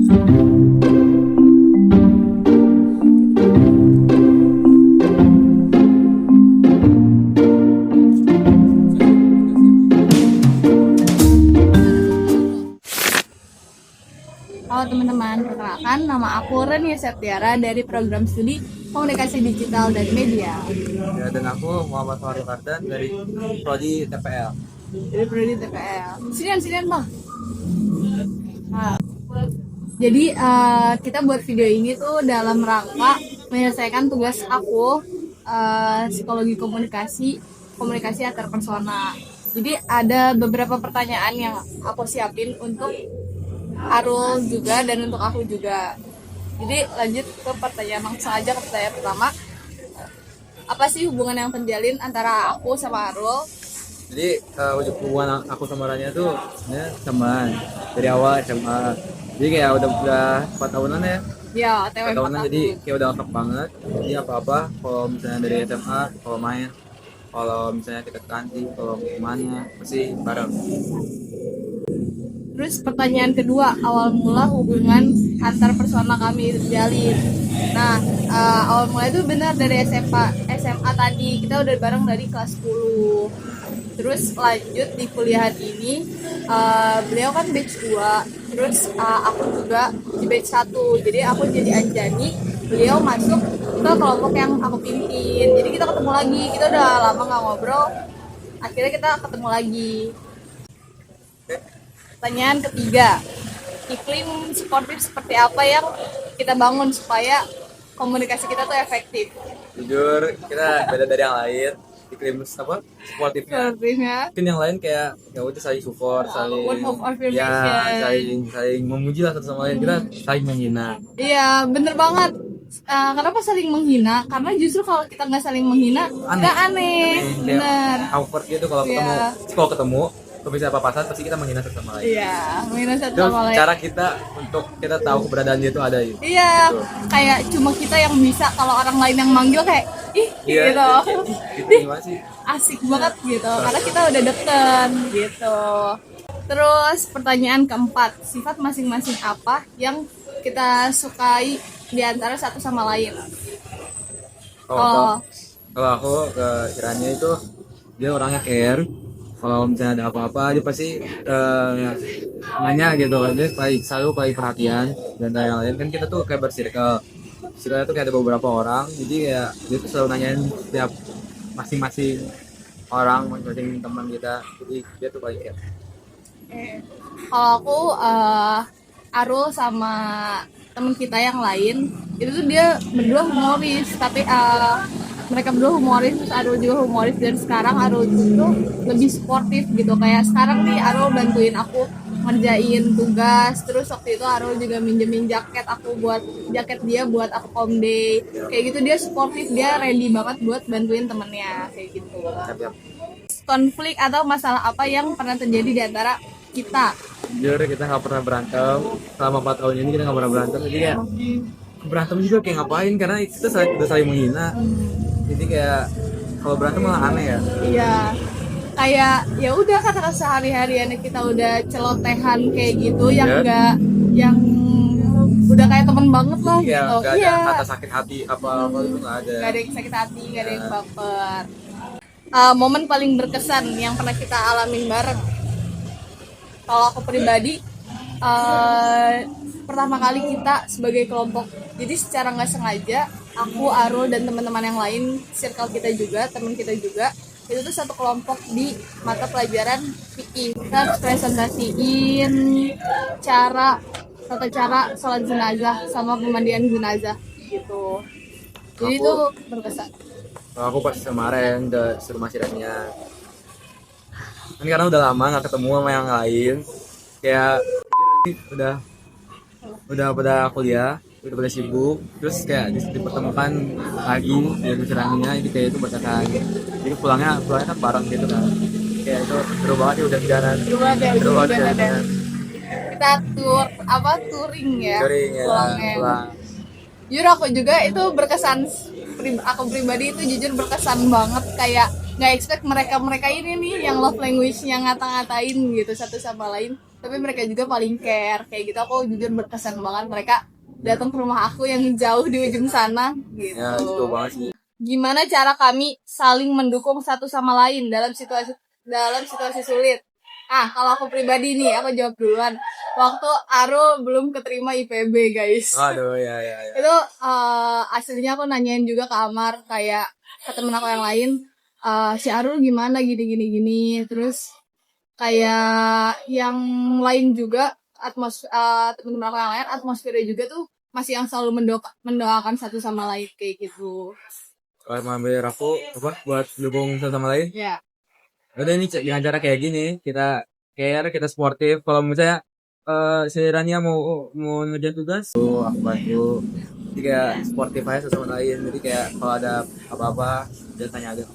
Halo teman-teman, perkenalkan nama aku Renia Septiara dari program studi Komunikasi Digital dan Media. Ya, dan aku Muhammad Farid Kardan dari Prodi TPL. Dari Prodi TPL. Sinian bang. Nah, jadi kita buat video ini tuh dalam rangka menyelesaikan tugas aku psikologi komunikasi antar persona. Jadi ada beberapa pertanyaan yang aku siapin untuk Arul juga dan untuk aku juga. Jadi lanjut ke pertanyaan, langsung aja ke pertanyaan pertama. Apa sih hubungan yang terjalin antara aku sama Arul? Jadi hubungan aku sama Rania tuh sebenarnya teman dari awal SMA. Jadi kayak udah 4 tahunan ya. Ya, 4 TW4 tahunan jadi kayak udah akrab banget. Jadi apa-apa kalau misalnya dari SMA, kalau main, kalau misalnya kita ke kantin, kalau kemana pasti bareng. Terus pertanyaan kedua, awal mula hubungan antar persona kami terjalin. Nah, awal mula itu benar dari SMA tadi, kita udah bareng dari kelas 10. Terus lanjut di kuliahan ini, beliau kan batch 2, terus aku juga di batch 1. Jadi aku jadi Anjani, beliau masuk ke kelompok yang aku pimpin. Jadi kita ketemu lagi, kita udah lama gak ngobrol, akhirnya kita ketemu lagi. Pertanyaan ketiga, iklim suportif seperti apa yang kita bangun supaya komunikasi kita tuh efektif? Jujur kita beda dari yang lain. Iklim apa? Sportifnya. Mungkin yang lain kayak ya udah saling support, saling Word of affirmation. ya saling memuji lah satu sama lain. Kita saling menghina. Iya, bener banget. Kenapa saling menghina? Karena justru kalau kita nggak saling menghina, nggak aneh. Bener. Awkward gitu kalau ketemu. Iya. Kalau ketemu, kalau bisa papasan pasti kita menghina satu sama lain. Iya, menghina satu Terus sama lain. cara kita untuk kita tahu keberadaan dia itu ada gitu. Iya, kayak cuma kita yang bisa, kalau orang lain yang manggil kayak ih Iya, gitu. gitu gimana sih? Asik banget gitu, karena kita udah deket gitu. Terus pertanyaan keempat, sifat masing-masing apa yang kita sukai di antara satu sama lain? Kalau aku ke Irania itu dia orangnya care. Kalau misalnya ada apa-apa dia pasti nanya gitu kan, dia selalu perhatian. Dan yang lain kan kita tuh kayak bersirkel tuh kayak ada beberapa orang, jadi ya dia tuh selalu nanyain setiap masing-masing orang, masing-masing teman kita, jadi dia tuh paling care. Kalau aku Arul sama temen kita yang lain itu tuh dia berdua humoris, tapi mereka berdua humoris, terus Arul juga humoris. Dan sekarang Arul itu lebih sportif gitu, kayak sekarang nih Arul bantuin aku ngerjain tugas. Terus waktu itu Arul juga minjemin jaket dia buat aku home day kayak gitu. Dia sportif, dia ready banget buat bantuin temennya kayak gitu. Konflik atau masalah apa yang pernah terjadi di antara kita? Jujur kita nggak pernah berantem selama 4 tahun ini, kita nggak pernah berantem. Jadi kayak berantem juga kayak ngapain, karena itu udah saling menghina. Jadi kayak kalau berantem malah aneh ya. Iya, kayak ya udah kata sehari-hariannya kita udah celotehan kayak gitu, yang udah kayak temen banget lah Iya, gitu. nggak ada kata sakit hati apa itu nggak ada. Gak ada yang sakit hati, gak ada yang baper. Momen paling berkesan yang pernah kita alamin bareng. Kalau aku pribadi, pertama kali kita sebagai kelompok, jadi secara nggak sengaja aku, Arul, dan teman-teman yang lain, circle kita juga, teman kita juga, itu tuh satu kelompok di mata pelajaran fikih. Kita harus presentasiin tata cara sholat jenazah sama pemandian jenazah gitu. Jadi itu berkesan. Kalau aku pas kemarin udah suruh masih Rania, kan karena udah lama nggak ketemu sama yang lain, kayak udah pada kuliah, udah pada sibuk, terus kayak dipertemukan lagi dengan Rania, ini kayak itu berkesan. Jadi pulangnya kan bareng gitu kan, kayak itu seru banget ya, udah jalan. Seru banget ya. Kita touring ya, pulangnya. Pulang. Jujur aku juga itu berkesan, aku pribadi itu jujur berkesan banget, kayak nggak expect mereka ini nih yang love language-nya ngata-ngatain gitu satu sama lain. tapi mereka juga paling care kayak gitu. Aku jujur berkesan banget mereka datang ke rumah aku yang jauh di ujung sana gitu. Ya itu banget sih. Gimana cara kami saling mendukung satu sama lain dalam situasi sulit? Kalau aku pribadi nih, aku jawab duluan. Waktu Aro belum keterima IPB, guys. Aduh, ya. Itu aslinya aku nanyain juga ke Amar, kayak ke temen aku yang lain, si Arul gimana gini. Terus kayak yang lain juga, temen-temen aku yang lain, atmosfernya juga tuh masih yang selalu mendoakan satu sama lain kayak gitu. Kalau mau ambil aku apa buat dukung satu sama lain. Ya. Udah nih dengan cara kayak gini kita care, kita sportif. Kalau misalnya si Rania mau ngerjain tugas, aku bantu. Jadi kayak sportif aja satu sama lain. Jadi kayak kalau ada apa-apa dia tanya aja.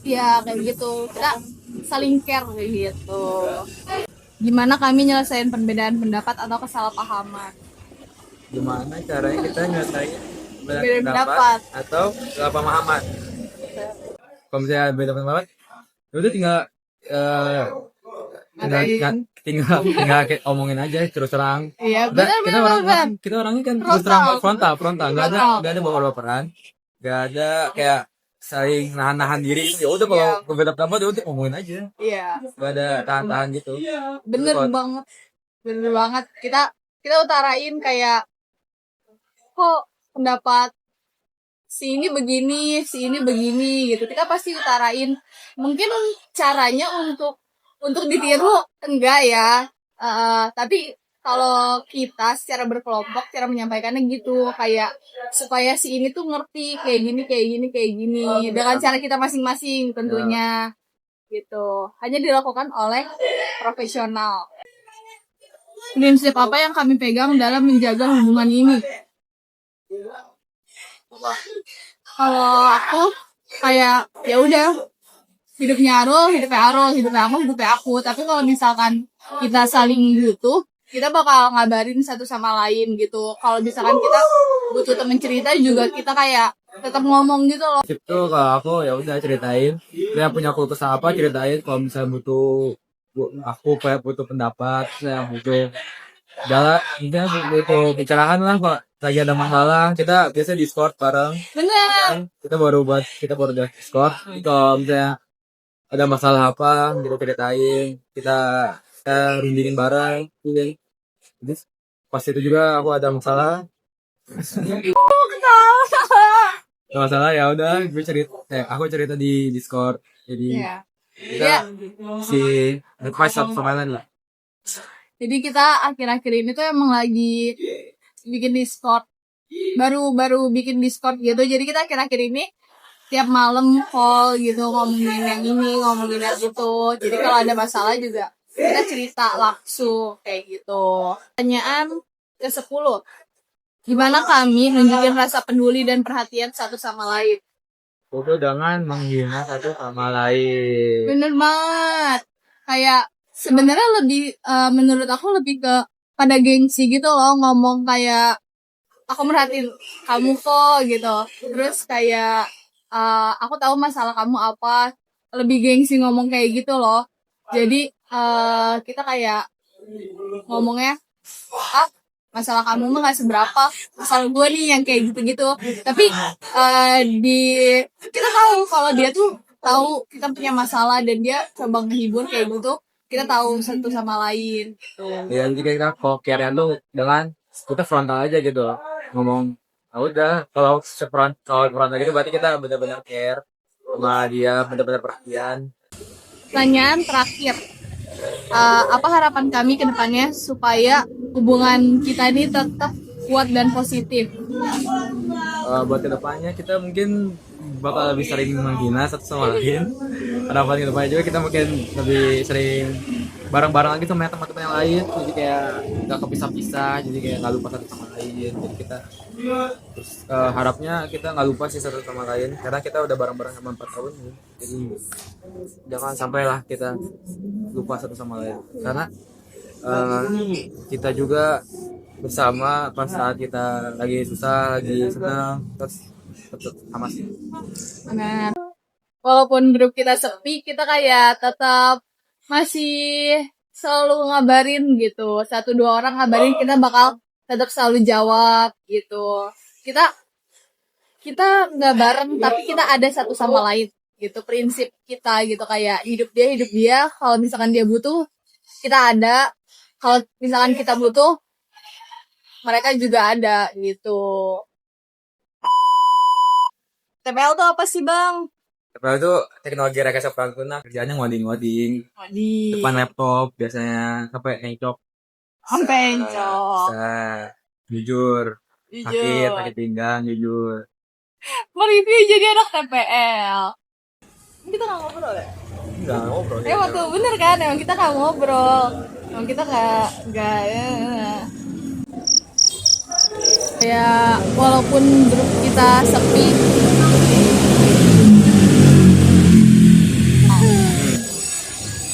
Ya kayak gitu, kita saling care kayak gitu. Gimana kami nyelesain perbedaan pendapat atau kesalahpahaman? Gimana caranya kita nyelesain beda Beda pendapat pendapat. atau kesalahpahaman? Kalau misalnya beda pendapat, ya udah tinggal tinggal omongin aja terus terang. Iya, Kita benar. orangnya kan terus terang, frontal, nggak ada baper-baperan, nggak ada kayak saling nahan diri. Ya udah kalau Iya. berbeda pendapat ya udah ngomongin aja, Iya, nggak ada tahan gitu. bener Kalau- banget. Bener banget. Kita utarain kayak, kok pendapat si ini begini gitu. Kita pasti utarain. Mungkin caranya untuk ditiru enggak ya. Tapi kalau kita secara berkelompok cara menyampaikannya gitu, kayak supaya si ini tuh ngerti kayak gini dengan cara kita masing-masing tentunya gitu. Hanya dilakukan oleh profesional. Prinsip apa yang kami pegang dalam menjaga hubungan ini? Kalau aku kayak ya udah, hidupnya Arul, hidupnya aku. Tapi kalau misalkan kita saling butuh, kita bakal ngabarin satu sama lain gitu. Kalau misalkan kita butuh temen cerita juga, kita kayak tetap ngomong gitu loh. itu kalau aku ya udah ceritain. Dia punya keluh kesah apa ceritain. Kalau misalnya aku kayak butuh pendapat, saya butuh jalan, kita butuh bicarakan lah kok lagi ada masalah. Kita biasa Discord bareng. Bener. Kita baru Discord. Kalau misalnya ada masalah apa kita ceritain, kita rundingin bareng gitu. Jadi pas itu juga aku ada masalah ya udah aku cerita di Discord. Jadi Iya. kita Iya. si advice satu sama lain lah. Jadi kita akhir-akhir ini tuh emang lagi bikin Discord. Baru bikin Discord gitu. Jadi kita akhir-akhir ini tiap malam call gitu, ngomongin yang ini, ngomongin yang itu. Jadi kalau ada masalah juga kita cerita langsung kayak gitu. Pertanyaan ke-10. Gimana kami nunjukin rasa peduli dan perhatian satu sama lain? Itu dengan menghina satu sama lain. Bener banget. Kayak sebenarnya lebih menurut aku lebih ke pada gengsi gitu loh, ngomong kayak aku merhatiin kamu kok gitu. Terus kayak aku tahu masalah kamu apa, lebih gengsi ngomong kayak gitu loh. Jadi kita kayak ngomongnya, masalah kamu mah gak seberapa, masalah gue nih yang kayak gitu-gitu. Tapi kita tahu kalau dia tuh tahu kita punya masalah dan dia coba ngehibur kayak gitu. Kita tahu satu sama lain gitu. Ya jadi kita kok care tuh dengan kita frontal aja gitu ngomong. Ah udah kalau frontal gitu berarti kita benar-benar care sama dia, benar-benar perhatian. Pertanyaan terakhir, apa harapan kami ke depannya supaya hubungan kita ini tetap kuat dan positif? Buat kedepannya kita mungkin bakal lebih sering menghina satu sama lain. Harapan kedepannya juga kita mungkin lebih sering bareng-bareng lagi sama teman-teman yang lain. Jadi kayak nggak kepisah-pisah, jadi kayak nggak lupa satu sama lain. Jadi kita terus harapnya kita nggak lupa sih satu sama lain karena kita udah bareng-bareng sama 4 tahun. Jadi jangan sampailah kita lupa satu sama lain karena kita juga bersama pas saat kita lagi susah, lagi senang, terus tetap sama sih. Walaupun grup kita sepi, kita kayak tetap masih selalu ngabarin gitu, 1-2 orang ngabarin, kita bakal tetap selalu jawab gitu. Kita nggak bareng tapi kita ada satu sama lain gitu, prinsip kita gitu, kayak hidup dia, kalau misalkan dia butuh kita ada, kalau misalkan kita butuh mereka juga ada gitu. TPL tuh apa sih bang? TPL itu teknologi rekayasa perangkat, kerjanya ngoding Di depan laptop biasanya sampai encok. sampai cok. Jujur Jujur. sakit pinggang jujur. Mereview jadi anak TPL. Kita nggak ngobrol ya? Enggak ngobrol. Waktu bener kan, emang kita nggak ngobrol, emang kita nggak ya, walaupun grup kita sepi,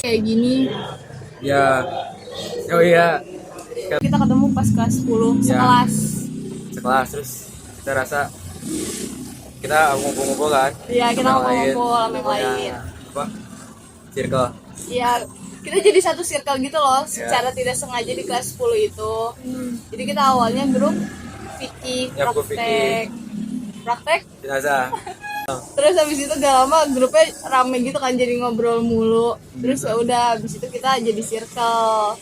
kayak gini Ya, oh iya, kita ketemu pas kelas 10 Ya. sekelas. Terus kita rasa kita ngumpul-ngumpul kan. Iya, kita Sama yang ngobrol sama yang Pokoknya, lain. apa? Circle. Iya, kita jadi satu circle gitu loh, secara tidak sengaja di kelas 10 itu. Jadi kita awalnya grup fikih, Ya, grup praktek, Jenazah. terus habis itu gak lama grupnya rame gitu kan, jadi ngobrol mulu. Terus ya udah, habis itu kita jadi circle.